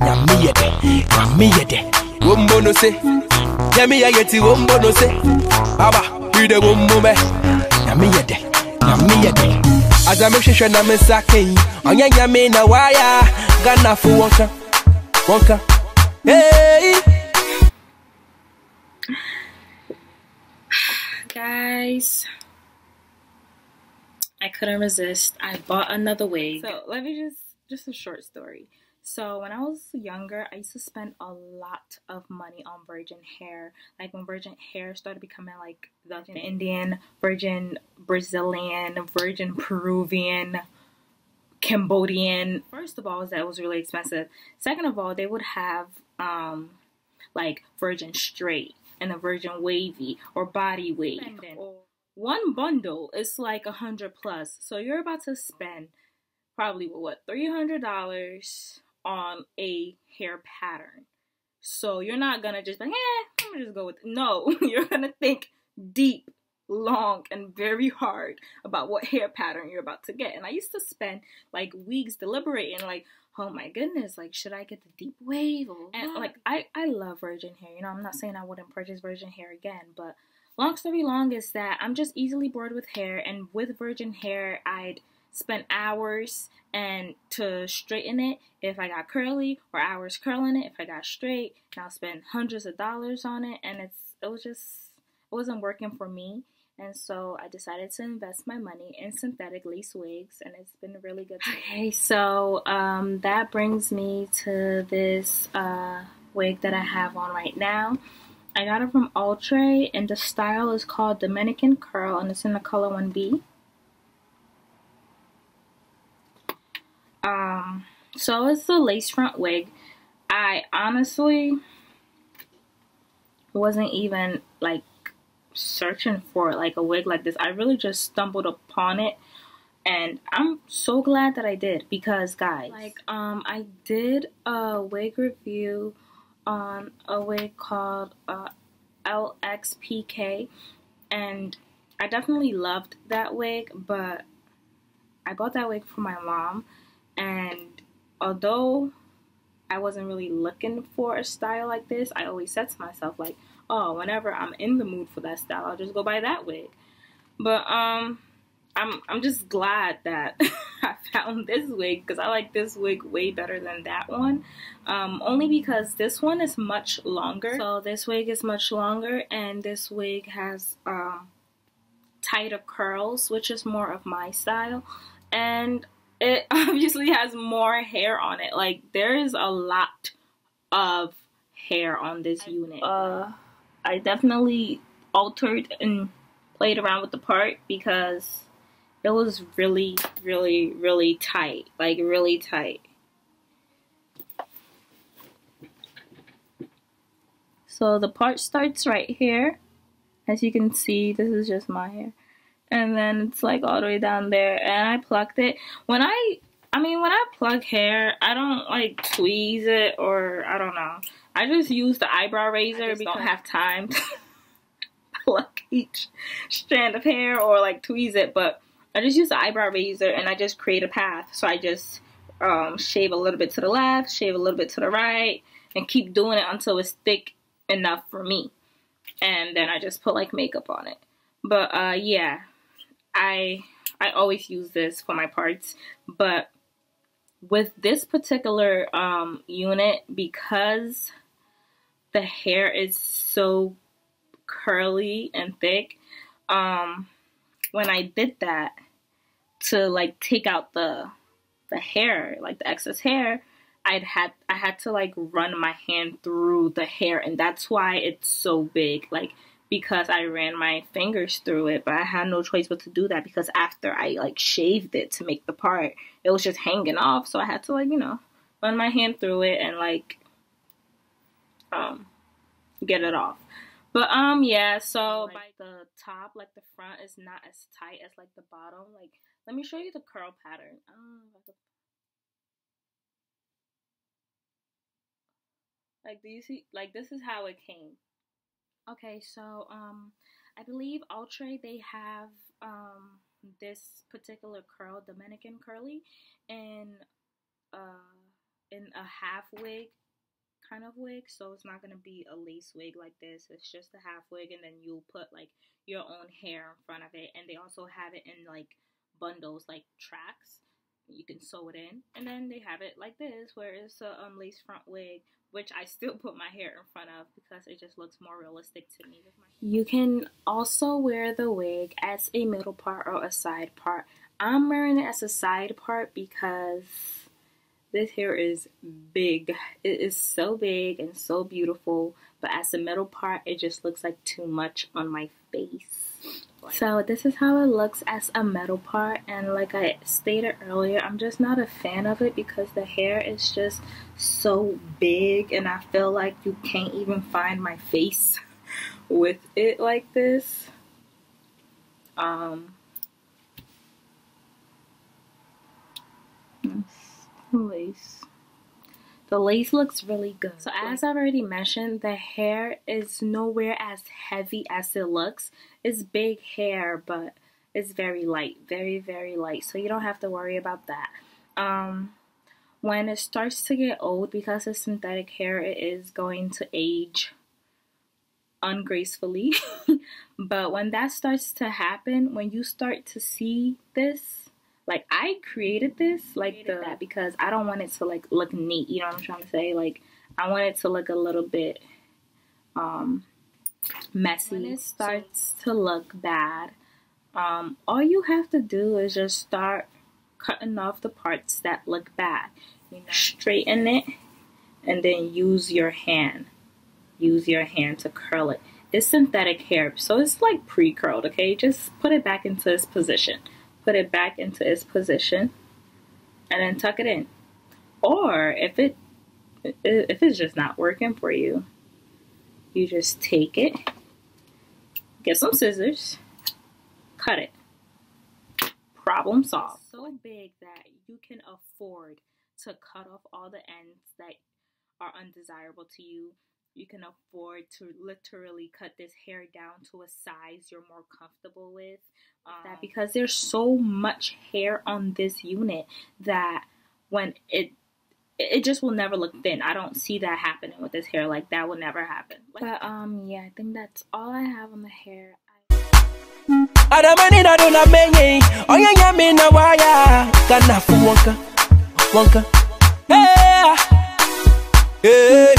Nyami yede. Wombo no se. Nyami yeti wombo no se. Baba, we the wombo me. Nyami yede. As I make sure na me sake. Onya nyami na waya. Gana fu wonka. Hey. Guys, I couldn't resist. I bought another wig. So let me just a short story. So when I was younger, I used to spend a lot of money on virgin hair. Like when virgin hair started becoming like the Indian, virgin Brazilian, virgin Peruvian, Cambodian. First of all, is that it was really expensive. Second of all, they would have like virgin straight and a virgin wavy or body wave. One bundle is like $100 plus, so you're about to spend probably what, $300 on a hair pattern. So you're not gonna just like, I'm gonna just go with it. No, you're gonna think deep, long, and very hard about what hair pattern you're about to get. And I used to spend like weeks deliberating, like, oh my goodness, like, should I get the deep wave? And like, I love virgin hair. You know, I'm not saying I wouldn't purchase virgin hair again, but long story long is that I'm just easily bored with hair. And with virgin hair, I'd spend hours and to straighten it if I got curly, or hours curling it if I got straight. And I'll spend hundreds of dollars on it, and it wasn't working for me. And so I decided to invest my money in synthetic lace wigs, and it's been really good. Okay, so that brings me to this wig that I have on right now. I got it from Outre, and the style is called Dominican Curl, and it's in the color 1B. So it's a lace front wig. I honestly wasn't even like searching for like a wig like this. I really just stumbled upon it, and I'm so glad that I did, because guys, like I did a wig review on a wig called LXPK, and I definitely loved that wig, but I bought that wig for my mom, and although I wasn't really looking for a style like this, I always said to myself, like, oh, whenever I'm in the mood for that style, I'll just go buy that wig. But I'm just glad that I found this wig, because I like this wig way better than that one. Only because this one is much longer. So this wig is much longer, and this wig has tighter curls, which is more of my style. And it obviously has more hair on it. Like, there is a lot of hair on this unit. I definitely altered and played around with the part, because it was really, really, really tight. Like, really tight. So the part starts right here. As you can see, this is just my hair. And then it's like all the way down there, and I plucked it. When I plug hair, I don't like tweeze it, or I don't know. I just use the eyebrow razor. I don't have time to pluck each strand of hair or like tweeze it, but I just use the eyebrow razor, and I just create a path. So I just shave a little bit to the left, shave a little bit to the right, and keep doing it until it's thick enough for me. And then I just put like makeup on it. But yeah, I always use this for my parts. But with this particular unit, because the hair is so curly and thick, when I did that to like take out the hair, like the excess hair, I had to like run my hand through the hair, and that's why it's so big, like, because I ran my fingers through it. But I had no choice but to do that, because after I like shaved it to make the part, it was just hanging off, so I had to, like, you know, run my hand through it and like get it off. But yeah, so like, by the top, like the front is not as tight as like the bottom. Like, let me show you the curl pattern. Like, do you see? Like, this is how it came. Okay, so I believe Outre, they have this particular curl, Dominican curly, and in a half wig kind of wig, so it's not gonna be a lace wig like this. It's just a half wig, and then you'll put like your own hair in front of it. And they also have it in like bundles, like tracks. You can sew it in, and then they have it like this, where it's a lace front wig, which I still put my hair in front of because it just looks more realistic to me with my hair. You can also wear the wig as a middle part or a side part. I'm wearing it as a side part because this hair is big. It is so big and so beautiful, but as a middle part, it just looks like too much on my face. So this is how it looks as a middle part, and like I stated earlier, I'm just not a fan of it because the hair is just so big, and I feel like you can't even find my face with it like this. Lace. The lace looks really good. So as I've already mentioned, the hair is nowhere as heavy as it looks. It's big hair, but it's very light, very, very light. So you don't have to worry about that. When it starts to get old, because it's synthetic hair, it is going to age ungracefully. But when that starts to happen, when you start to see this, like I created this like that because I don't want it to like look neat, you know what I'm trying to say? Like I want it to look a little bit messy. When it starts to look bad, all you have to do is just start cutting off the parts that look bad. You know, straighten it and then use your hand. Use your hand to curl it. It's synthetic hair, so it's like pre-curled, okay? Just put it back into its position. Put it back into its position and then tuck it in. Or if it's just not working for you, you just take it, get some scissors, cut it. Problem solved. It's so big that you can afford to cut off all the ends that are undesirable to you. You can afford to literally cut this hair down to a size you're more comfortable with. That because there's so much hair on this unit that when it just will never look thin. I don't see that happening with this hair. Like that will never happen. But yeah, I think that's all I have on the hair. Hey.